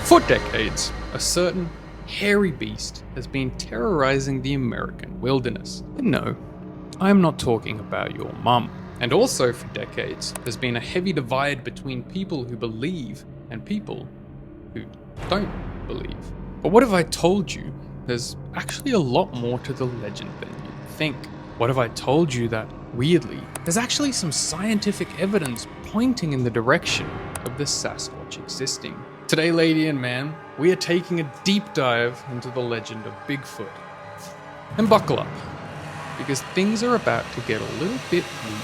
For decades, a certain hairy beast has been terrorizing the American wilderness. And no, I am not talking about your mum. And also for decades, there's been a heavy divide between people who believe and people who don't believe. But what if I told you there's actually a lot more to the legend than you'd think? What if I told you that, weirdly, there's actually some scientific evidence pointing in the direction of the Sasquatch existing? Today, lady and man, we are taking a deep dive into the legend of Bigfoot. And buckle up, because things are about to get a little bit weird.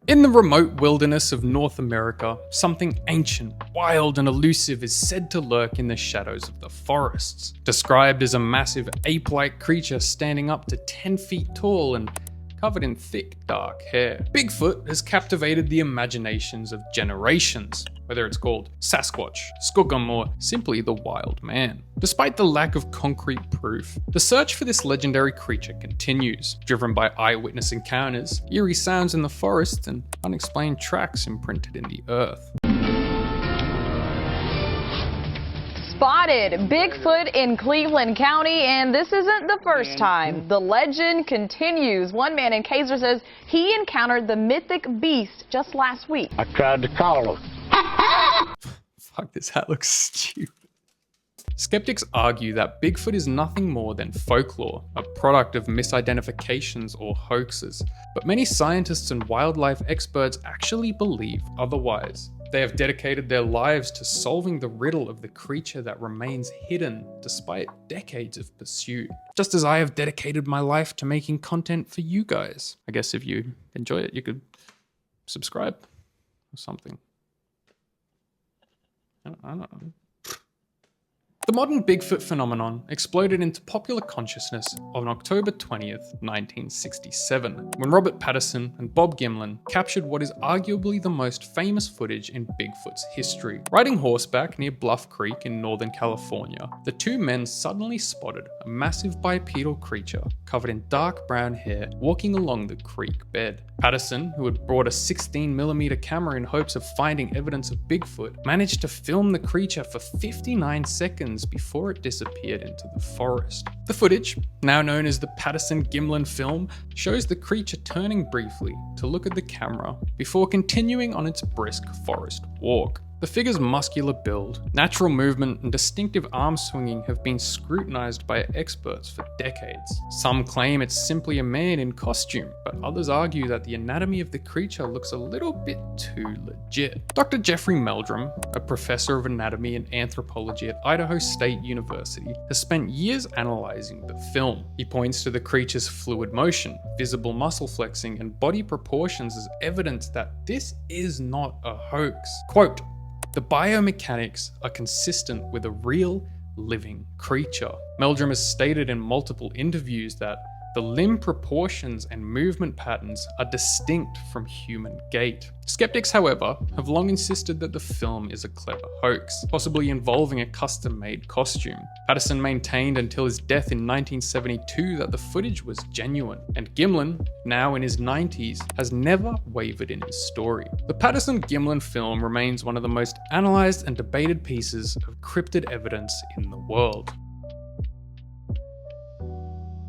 In the remote wilderness of North America, something ancient, wild, and elusive is said to lurk in the shadows of the forests. Described as a massive ape-like creature standing up to 10 feet tall and covered in thick, dark hair. Bigfoot has captivated the imaginations of generations, whether it's called Sasquatch, Skogum, or simply the Wild Man. Despite the lack of concrete proof, the search for this legendary creature continues, driven by eyewitness encounters, eerie sounds in the forest, and unexplained tracks imprinted in the earth. Spotted Bigfoot in Cleveland County, and this isn't the first time. The legend continues. One man in Kaiser says he encountered the mythic beast just last week. I tried to call him. Fuck, this hat looks stupid. Skeptics argue that Bigfoot is nothing more than folklore, a product of misidentifications or hoaxes. But many scientists and wildlife experts actually believe otherwise. They have dedicated their lives to solving the riddle of the creature that remains hidden despite decades of pursuit. Just as I have dedicated my life to making content for you guys. I guess if you enjoy it, you could subscribe or something. I don't know. The modern Bigfoot phenomenon exploded into popular consciousness on October 20th, 1967, when Robert Patterson and Bob Gimlin captured what is arguably the most famous footage in Bigfoot's history. Riding horseback near Bluff Creek in Northern California, the two men suddenly spotted a massive bipedal creature covered in dark brown hair walking along the creek bed. Patterson, who had brought a 16mm camera in hopes of finding evidence of Bigfoot, managed to film the creature for 59 seconds before it disappeared into the forest. The footage, now known as the Patterson-Gimlin film, shows the creature turning briefly to look at the camera before continuing on its brisk forest walk. The figure's muscular build, natural movement, and distinctive arm swinging have been scrutinized by experts for decades. Some claim it's simply a man in costume, but others argue that the anatomy of the creature looks a little bit too legit. Dr. Jeffrey Meldrum, a professor of anatomy and anthropology at Idaho State University, has spent years analyzing the film. He points to the creature's fluid motion, visible muscle flexing, and body proportions as evidence that this is not a hoax. Quote, "The biomechanics are consistent with a real, living creature." Meldrum has stated in multiple interviews that the limb proportions and movement patterns are distinct from human gait. Skeptics, however, have long insisted that the film is a clever hoax, possibly involving a custom-made costume. Patterson maintained until his death in 1972 that the footage was genuine, and Gimlin, now in his 90s, has never wavered in his story. The Patterson-Gimlin film remains one of the most analysed and debated pieces of cryptid evidence in the world.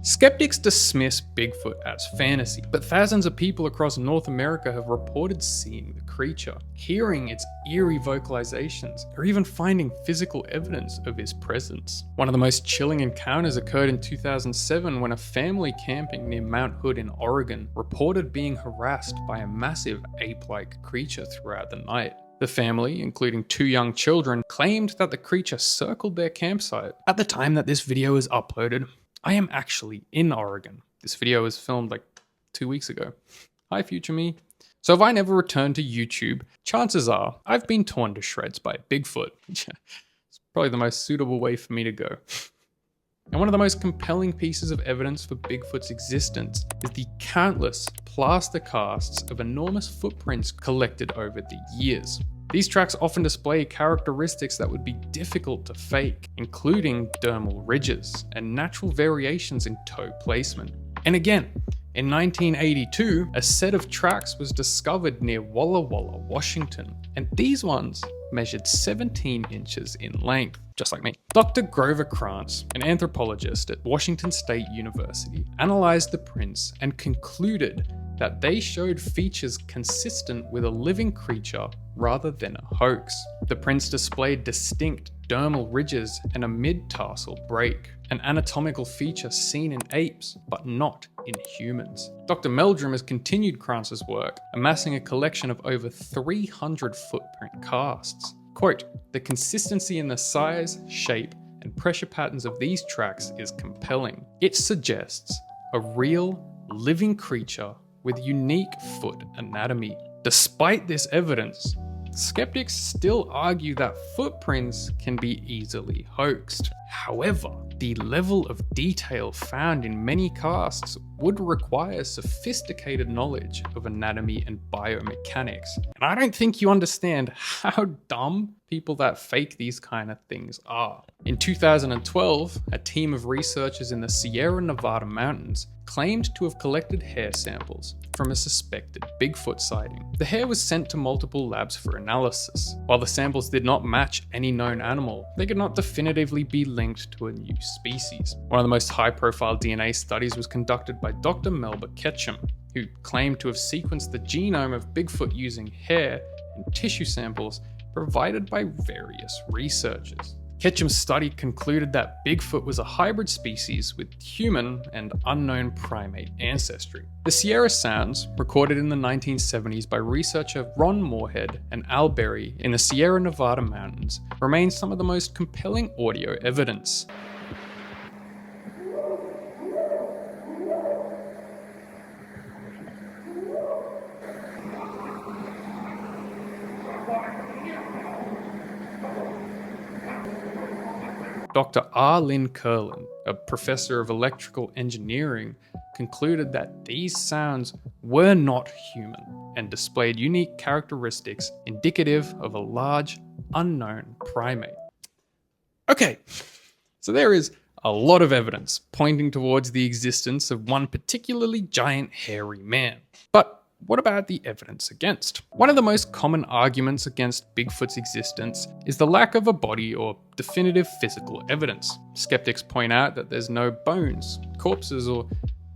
Skeptics dismiss Bigfoot as fantasy, but thousands of people across North America have reported seeing the creature, hearing its eerie vocalizations, or even finding physical evidence of his presence. One of the most chilling encounters occurred in 2007 when a family camping near Mount Hood in Oregon reported being harassed by a massive ape-like creature throughout the night. The family, including 2 young children, claimed that the creature circled their campsite. At the time that this video was uploaded, I am actually in Oregon. This video was filmed like 2 weeks ago. Hi, future me. So if I never return to YouTube, chances are I've been torn to shreds by Bigfoot. It's probably the most suitable way for me to go. And one of the most compelling pieces of evidence for Bigfoot's existence is the countless plaster casts of enormous footprints collected over the years. These tracks often display characteristics that would be difficult to fake, including dermal ridges and natural variations in toe placement. And again, In 1982, a set of tracks was discovered near Walla Walla, Washington, and these ones measured 17 inches in length, just like me. Dr. Grover Krantz, an anthropologist at Washington State University, analyzed the prints and concluded that they showed features consistent with a living creature rather than a hoax. The prints displayed distinct dermal ridges and a mid-tarsal break, an anatomical feature seen in apes but not in humans. Dr. Meldrum has continued Krantz's work, amassing a collection of over 300 footprint casts. Quote, "The consistency in the size, shape, and pressure patterns of these tracks is compelling. It suggests a real, living creature with unique foot anatomy." Despite this evidence, skeptics still argue that footprints can be easily hoaxed. However, the level of detail found in many casts would require sophisticated knowledge of anatomy and biomechanics. And I don't think you understand how dumb people that fake these kind of things are. In 2012, a team of researchers in the Sierra Nevada mountains claimed to have collected hair samples from a suspected Bigfoot sighting. The hair was sent to multiple labs for analysis. While the samples did not match any known animal, they could not definitively be linked to a new species. One of the most high-profile DNA studies was conducted by Dr. Melba Ketchum, who claimed to have sequenced the genome of Bigfoot using hair and tissue samples provided by various researchers. Ketchum's study concluded that Bigfoot was a hybrid species with human and unknown primate ancestry. The Sierra Sounds, recorded in the 1970s by researcher Ron Moorhead and Al Berry in the Sierra Nevada mountains, remain some of the most compelling audio evidence. Dr. R. Lynn Curlin, a professor of electrical engineering, concluded that these sounds were not human and displayed unique characteristics indicative of a large, unknown primate. Okay, so there is a lot of evidence pointing towards the existence of one particularly giant hairy man. But what about the evidence against? One of the most common arguments against Bigfoot's existence is the lack of a body or definitive physical evidence. Skeptics point out that there's no bones, corpses, or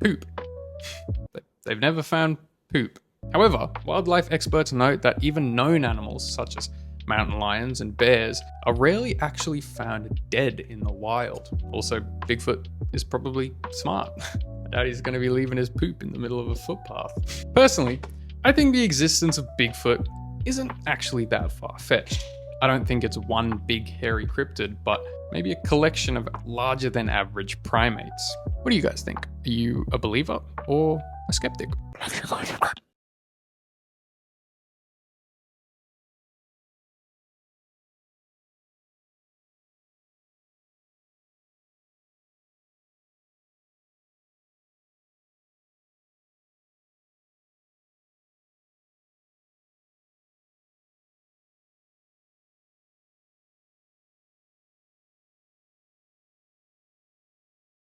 poop. They've never found poop. However, wildlife experts note that even known animals such as mountain lions and bears are rarely actually found dead in the wild. Also, Bigfoot is probably smart. I doubt he's going to be leaving his poop in the middle of a footpath. Personally, I think the existence of Bigfoot isn't actually that far-fetched. I don't think it's one big hairy cryptid, but maybe a collection of larger than average primates. What do you guys think? Are you a believer or a skeptic?